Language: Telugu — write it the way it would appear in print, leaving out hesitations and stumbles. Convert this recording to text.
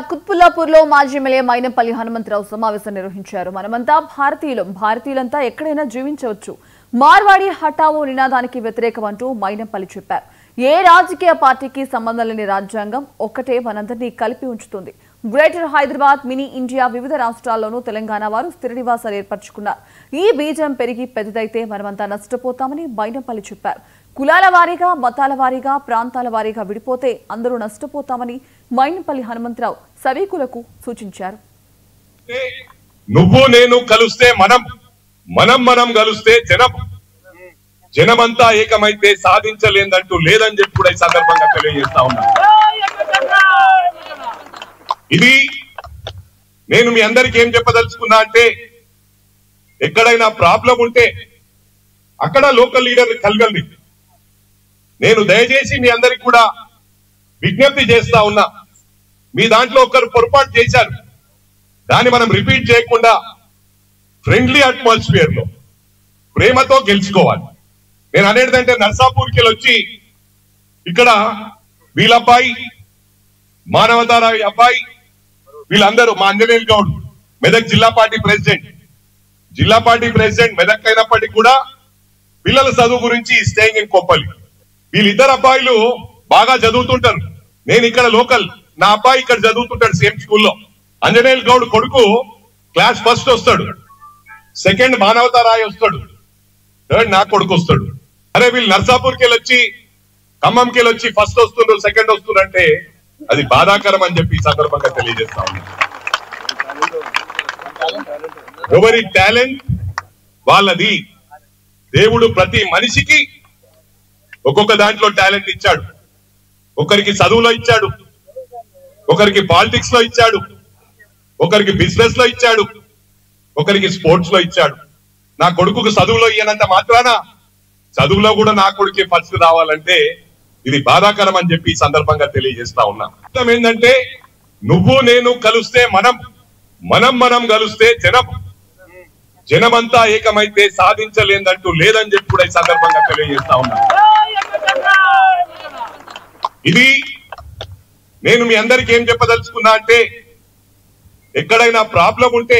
కుత్బుల్లాపూర్లో మాజీ ఎమ్మెల్యే మైనంపల్లి హనుమంతరావు సమావేశం నిర్వహించారు. మనమంతా భారతీయులంతా ఎక్కడైనా జీవించవచ్చు, మార్వాడి హఠావో నినాదానికి వ్యతిరేకం అంటూ మైనంపల్లి చెప్పారు. ఏ రాజకీయ పార్టీకి సంబంధం లేని రాజ్యాంగం ఒక్కటే మనందరినీ కలిపి ఉంచుతుంది. గ్రేటర్ హైదరాబాద్, మినీ ఇండియా వివిధ రాష్ట్రాల్లోనూ తెలంగాణ వారు స్థిర నివాసాలు ఏర్పరచుకున్నారు. ఈ బీజం పెరిగి పెద్దదైతే మనమంతా నష్టపోతామని మైనంపల్లి చెప్పారు. కులాల వారీగా, మతాల వారీగా, ప్రాంతాల వారీగా విడిపోతే అందరూ నష్టపోతామని మైనంపల్లి హనుమంతరావు సభికులకు సూచించారు. నువ్వు నేను కలిస్తే మనం కలిస్తే జనమంతా ఏకమైతే సాధించలేదంటూ లేదని చెప్పి కూడా ఈ సందర్భంగా తెలియజేస్తా ఉన్నా. ఇది నేను మీ అందరికి ఏం చెప్పదలుచుకున్నా అంటే, ఎక్కడైనా ప్రాబ్లం ఉంటే అక్కడ లోకల్ లీడర్ కలగండి. నేను దయచేసి మీ అందరికి కూడా విజ్ఞప్తి చేస్తా ఉన్నా, మీ దాంట్లో ఒకరు పొరపాటు చేశారు, దాన్ని మనం రిపీట్ చేయకుండా ఫ్రెండ్లీ అట్మాస్ఫియర్ లో ప్రేమతో గెలుచుకోవాలి. నేను అనేదంటే, నర్సాపూర్కి వచ్చి ఇక్కడ వీళ్ళబ్బాయి, మానవతారావు అబ్బాయి, వీళ్ళందరూ మా అంజనేయులు గౌడ్ మెదక్ జిల్లా పార్టీ ప్రెసిడెంట్ మెదక్ అయినప్పటికీ కూడా పిల్లల చదువు గురించి స్టేయింగ్ ఇన్ కొప్పలి. వీళ్ళిద్దరు అబ్బాయిలు బాగా చదువుతుంటారు. నేను ఇక్కడ లోకల్, నా అబ్బాయి ఇక్కడ చదువుతుంటాడు సేమ్ స్కూల్లో. అంజనేయులు గౌడ్ కొడుకు క్లాస్ ఫస్ట్ వస్తాడు, సెకండ్ మానవతారాయ్ వస్తాడు, థర్డ్ నా కొడుకు వస్తాడు. అరే వీళ్ళు నర్సాపూర్కి వచ్చి ఖమ్మంకి వచ్చి ఫస్ట్ వస్తున్నారు, సెకండ్ వస్తున్నారంటే అది బాధాకరం అని చెప్పి ఈ సందర్భంగా తెలియజేస్తా ఉన్నా. ఎవరి టాలెంట్ వాళ్ళది. దేవుడు ప్రతి మనిషికి ఒక్కొక్క దాంట్లో టాలెంట్ ఇచ్చాడు. ఒకరికి చదువులో ఇచ్చాడు, ఒకరికి పాలిటిక్స్ లో ఇచ్చాడు, ఒకరికి బిజినెస్ లో ఇచ్చాడు, ఒకరికి స్పోర్ట్స్ లో ఇచ్చాడు. నా కొడుకుకు చదువులో ఇయ్యనంత మాత్రాన చదువులో కూడా నా కొడుకే ఫస్ట్ రావాలంటే ఇది బాధాకరం అని చెప్పి ఈ సందర్భంగా తెలియజేస్తా ఉన్నా. ఏంటంటే, నువ్వు నేను కలిస్తే మనం కలిస్తే జనమంతా ఏకమైతే సాధించలేదంటూ లేదని చెప్పి కూడా ఈ సందర్భంగా తెలియజేస్తా ఉన్నా. ఇది నేను మీ అందరికి ఏం చెప్పదలుచుకున్నా అంటే, ఎక్కడైనా ప్రాబ్లం ఉంటే